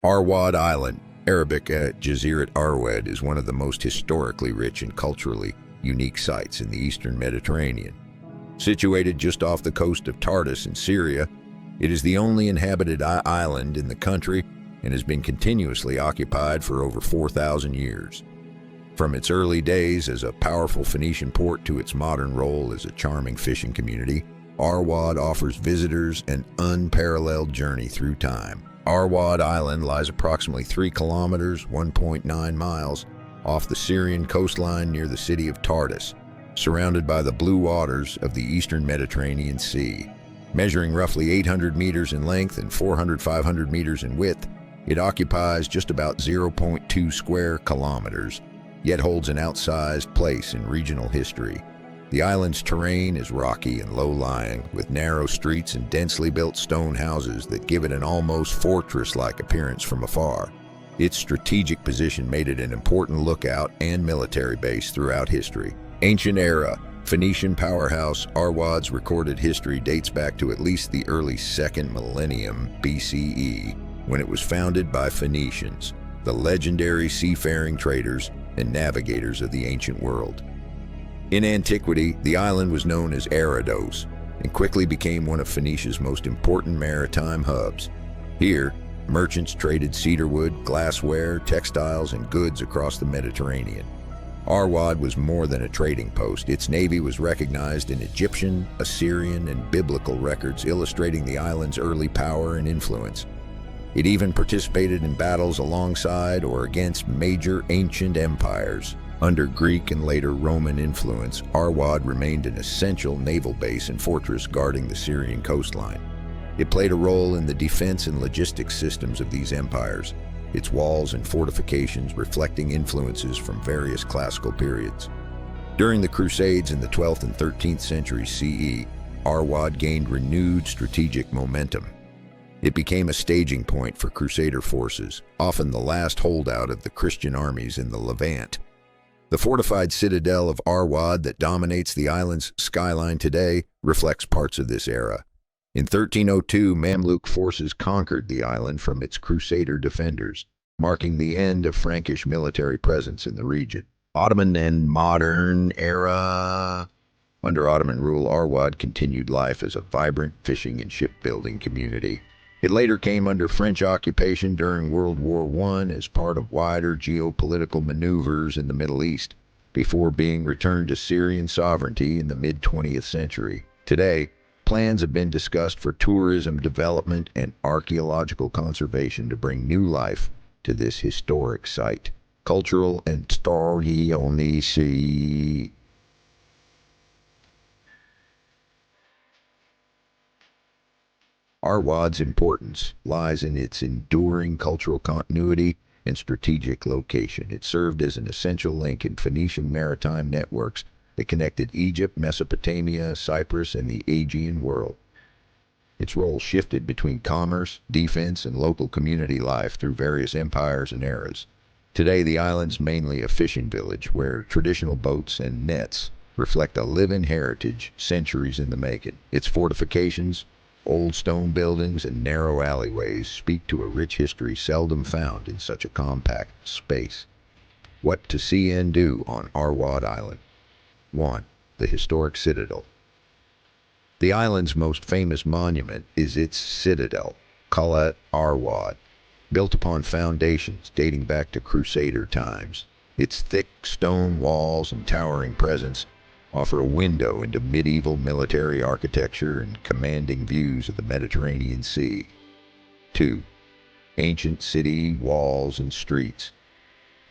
Arwad Island, Arabic Jazirat Arwad, is one of the most historically rich and culturally unique sites in the eastern Mediterranean. Situated just off the coast of Tartus in Syria, it is the only inhabited island in the country and has been continuously occupied for over 4,000 years. From its early days as a powerful Phoenician port to its modern role as a charming fishing community, Arwad offers visitors an unparalleled journey through time. Arwad Island lies approximately 3 kilometers, 1.9 miles, off the Syrian coastline near the city of Tartus, surrounded by the blue waters of the eastern Mediterranean Sea. Measuring roughly 800 meters in length and 500 meters in width, it occupies just about 0.2 square kilometers, yet holds an outsized place in regional history. The island's terrain is rocky and low-lying, with narrow streets and densely built stone houses that give it an almost fortress-like appearance from afar. Its strategic position made it an important lookout and military base throughout history. Ancient era Phoenician powerhouse Arwad's recorded history dates back to at least the early 2nd millennium BCE, when it was founded by Phoenicians, the legendary seafaring traders and navigators of the ancient world. In antiquity, the island was known as Arados and quickly became one of Phoenicia's most important maritime hubs. Here, merchants traded cedarwood, glassware, textiles, and goods across the Mediterranean. Arwad was more than a trading post. Its navy was recognized in Egyptian, Assyrian, and biblical records illustrating the island's early power and influence. It even participated in battles alongside or against major ancient empires. Under Greek and later Roman influence, Arwad remained an essential naval base and fortress guarding the Syrian coastline. It played a role in the defense and logistics systems of these empires, its walls and fortifications reflecting influences from various classical periods. During the Crusades in the 12th and 13th centuries CE, Arwad gained renewed strategic momentum. It became a staging point for Crusader forces, often the last holdout of the Christian armies in the Levant. The fortified citadel of Arwad that dominates the island's skyline today reflects parts of this era. In 1302, Mamluk forces conquered the island from its Crusader defenders, marking the end of Frankish military presence in the region. Ottoman and modern era. Under Ottoman rule, Arwad continued life as a vibrant fishing and shipbuilding community. It later came under French occupation during World War I as part of wider geopolitical maneuvers in the Middle East, before being returned to Syrian sovereignty in the mid-20th century. Today, plans have been discussed for tourism development and archaeological conservation to bring new life to this historic site. Cultural and story. Arwad's importance lies in its enduring cultural continuity and strategic location. It served as an essential link in Phoenician maritime networks that connected Egypt, Mesopotamia, Cyprus, and the Aegean world. Its role shifted between commerce, defense, and local community life through various empires and eras. Today, the island's mainly a fishing village where traditional boats and nets reflect a living heritage centuries in the making. Its fortifications, old stone buildings, and narrow alleyways speak to a rich history seldom found in such a compact space. What to see and do on Arwad Island. 1. The historic citadel. The island's most famous monument is its citadel, Qalat Arwad, built upon foundations dating back to Crusader times. Its thick stone walls and towering presence offer a window into medieval military architecture and commanding views of the Mediterranean Sea. 2. Ancient city walls and streets.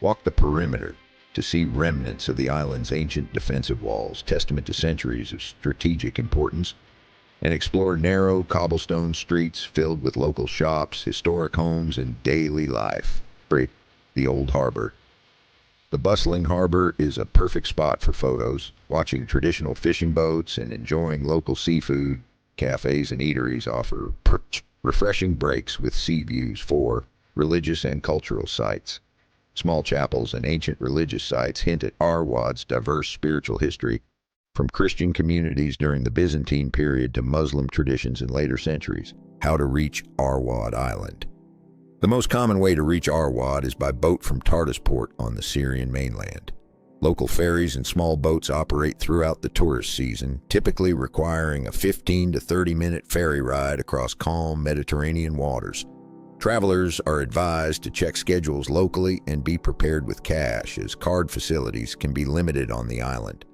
Walk the perimeter to see remnants of the island's ancient defensive walls, testament to centuries of strategic importance, and explore narrow cobblestone streets filled with local shops, historic homes, and daily life. 3. The Old Harbor. The bustling harbor is a perfect spot for photos, watching traditional fishing boats, and enjoying local seafood. Cafes and eateries offer refreshing breaks with sea views. 4. Religious and cultural sites. Small chapels and ancient religious sites hint at Arwad's diverse spiritual history, from Christian communities during the Byzantine period to Muslim traditions in later centuries. How to reach Arwad Island. The most common way to reach Arwad is by boat from Tartus port on the Syrian mainland. Local ferries and small boats operate throughout the tourist season, typically requiring a 15 to 30-minute ferry ride across calm Mediterranean waters. Travelers are advised to check schedules locally and be prepared with cash, as card facilities can be limited on the island.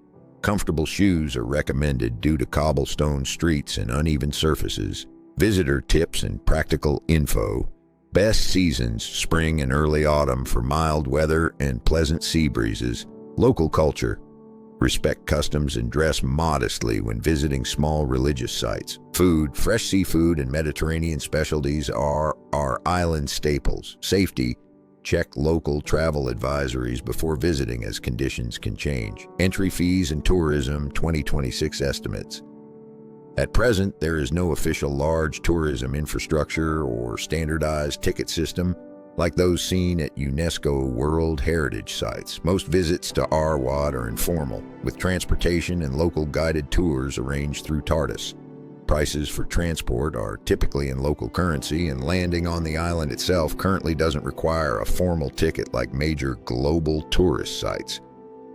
Comfortable shoes are recommended due to cobblestone streets and uneven surfaces. Visitor tips and practical info. Best seasons, spring and early autumn for mild weather and pleasant sea breezes. Local culture. Respect customs and dress modestly when visiting small religious sites. Food, fresh seafood and Mediterranean specialties are our island staples. Safety. Check local travel advisories before visiting, as conditions can change. Entry fees and tourism 2026 estimates. At present, there is no official large tourism infrastructure or standardized ticket system like those seen at UNESCO World Heritage Sites. Most visits to Arwad are informal, with transportation and local guided tours arranged through Tartus. Prices for transport are typically in local currency, and landing on the island itself currently doesn't require a formal ticket like major global tourist sites.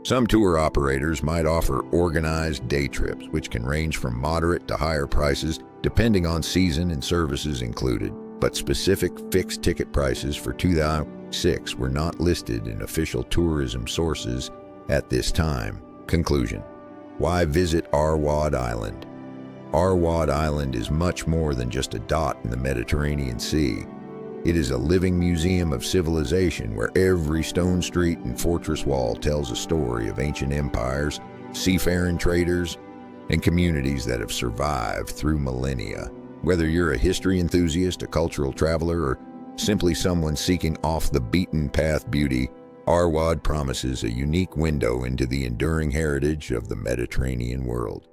Some tour operators might offer organized day trips, which can range from moderate to higher prices depending on season and services included. But specific fixed ticket prices for 2006 were not listed in official tourism sources at this time. Conclusion. Why visit Arwad Island? Arwad Island is much more than just a dot in the Mediterranean Sea. It is a living museum of civilization where every stone street and fortress wall tells a story of ancient empires, seafaring traders, and communities that have survived through millennia. Whether you're a history enthusiast, a cultural traveler, or simply someone seeking off-the-beaten-path beauty, Arwad promises a unique window into the enduring heritage of the Mediterranean world.